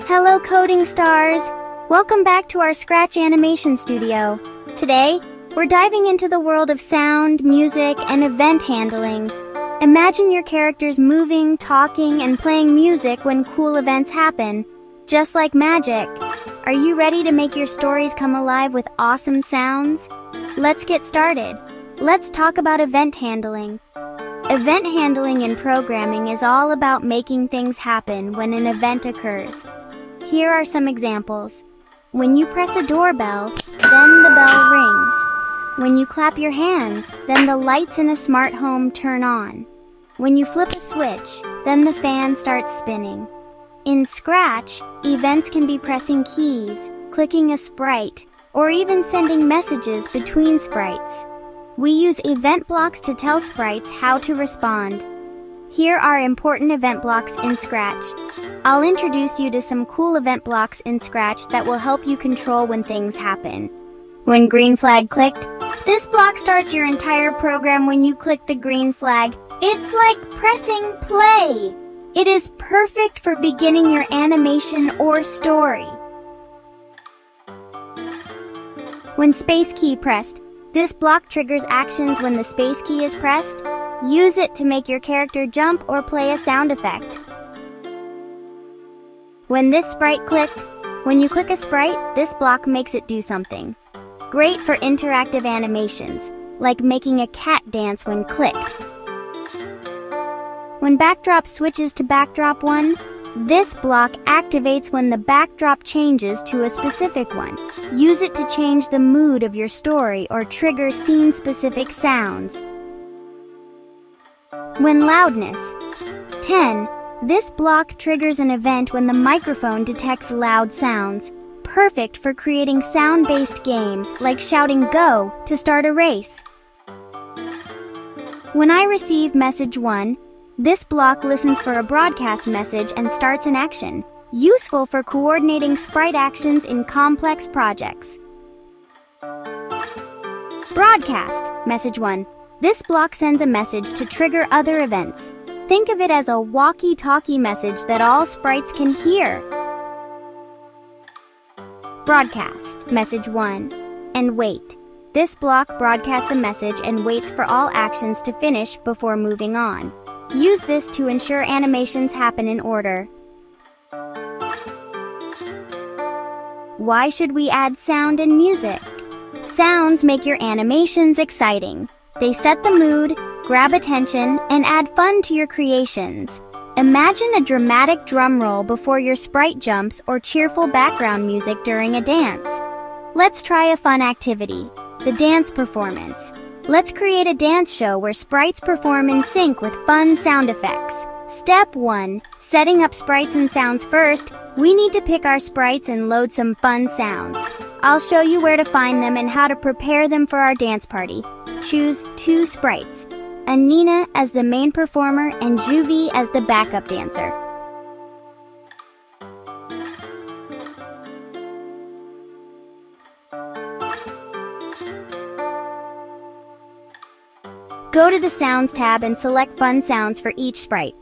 Hello coding stars! Welcome back to our Scratch animation studio. Today, we're diving into the world of sound, music, and event handling. Imagine your characters moving, talking, and playing music when cool events happen. Just like magic. Are you ready to make your stories come alive with awesome sounds? Let's get started. Let's talk about event handling. Event handling in programming is all about making things happen when an event occurs. Here are some examples. When you press a doorbell, then the bell rings. When you clap your hands, then the lights in a smart home turn on. When you flip a switch, then the fan starts spinning. In Scratch, events can be pressing keys, clicking a sprite, or even sending messages between sprites. We use event blocks to tell sprites how to respond. Here are important event blocks in Scratch. I'll introduce you to some cool event blocks in Scratch that will help you control when things happen. When green flag clicked, this block starts your entire program when you click the green flag. It's like pressing play. It is perfect for beginning your animation or story. When space key pressed, this block triggers actions when the space key is pressed. Use it to make your character jump or play a sound effect. When this sprite clicked, when you click a sprite, this block makes it do something. Great for interactive animations, like making a cat dance when clicked. When backdrop switches to backdrop 1, this block activates when the backdrop changes to a specific one. Use it to change the mood of your story or trigger scene-specific sounds. When loudness 10. This block triggers an event when the microphone detects loud sounds. Perfect for creating sound-based games like shouting "Go" to start a race. When I receive message 1, this block listens for a broadcast message and starts an action. Useful for coordinating sprite actions in complex projects. Broadcast message 1. This block sends a message to trigger other events. Think of it as a walkie-talkie message that all sprites can hear. Broadcast message 1. And wait. This block broadcasts a message and waits for all actions to finish before moving on. Use this to ensure animations happen in order. Why should we add sound and music? Sounds make your animations exciting. They set the mood, grab attention, and add fun to your creations. Imagine a dramatic drum roll before your sprite jumps or cheerful background music during a dance. Let's try a fun activity, the dance performance. Let's create a dance show where sprites perform in sync with fun sound effects. Step 1. Setting up sprites and sounds first. We need to pick our sprites and load some fun sounds. I'll show you where to find them and how to prepare them for our dance party. Choose 2 sprites, Anina as the main performer and Jouvi as the backup dancer. Go to the Sounds tab and select fun sounds for each sprite.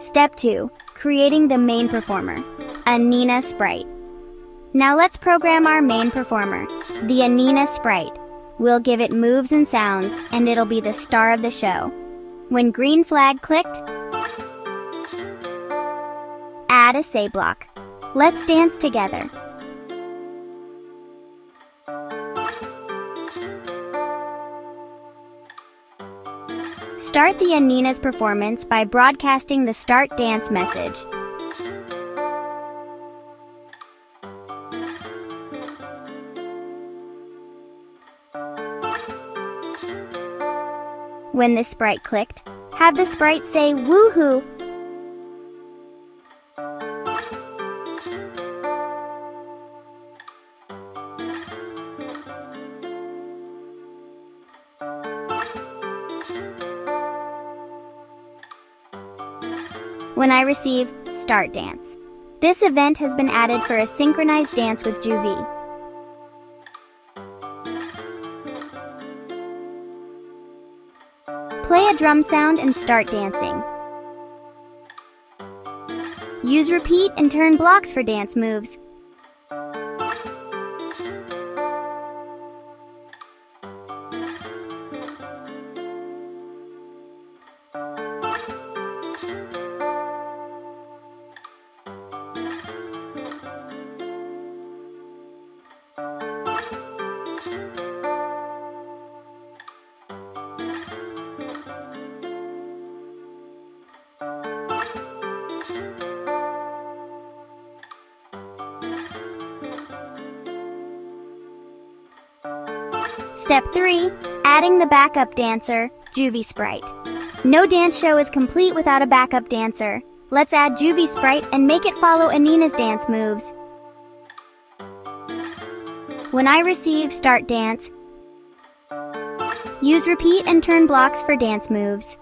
Step 2. Creating the main performer, Anina sprite. Now let's program our main performer, the Anina sprite. We'll give it moves and sounds, and it'll be the star of the show. When green flag clicked, add a say block. Let's dance together. Start the Anina's performance by broadcasting the start dance message. When the sprite clicked, have the sprite say "Woohoo!" when I receive Start Dance. This event has been added for a synchronized dance with Jouvi. Play a drum sound and start dancing. Use repeat and turn blocks for dance moves. Step 3. Adding the backup dancer, Jouvi Sprite. No dance show is complete without a backup dancer. Let's add Jouvi Sprite and make it follow Anina's dance moves. When I receive Start Dance, use repeat and turn blocks for dance moves.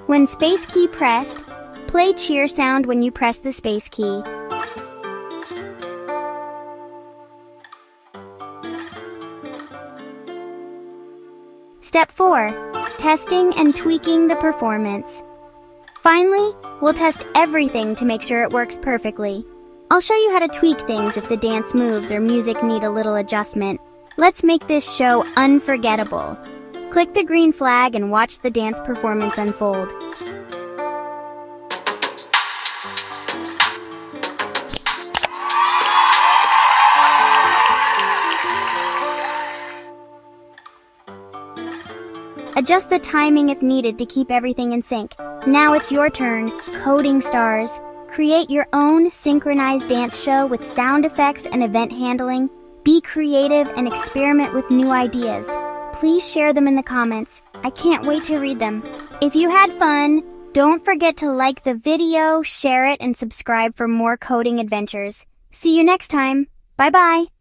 When space key pressed, play cheer sound when you press the space key. Step 4. Testing and tweaking the performance. Finally, we'll test everything to make sure it works perfectly. I'll show you how to tweak things if the dance moves or music need a little adjustment. Let's make this show unforgettable. Click the green flag and watch the dance performance unfold. Adjust the timing if needed to keep everything in sync. Now it's your turn, coding stars. Create your own synchronized dance show with sound effects and event handling. Be creative and experiment with new ideas. Please share them in the comments. I can't wait to read them. If you had fun, don't forget to like the video, share it, and subscribe for more coding adventures. See you next time. Bye-bye.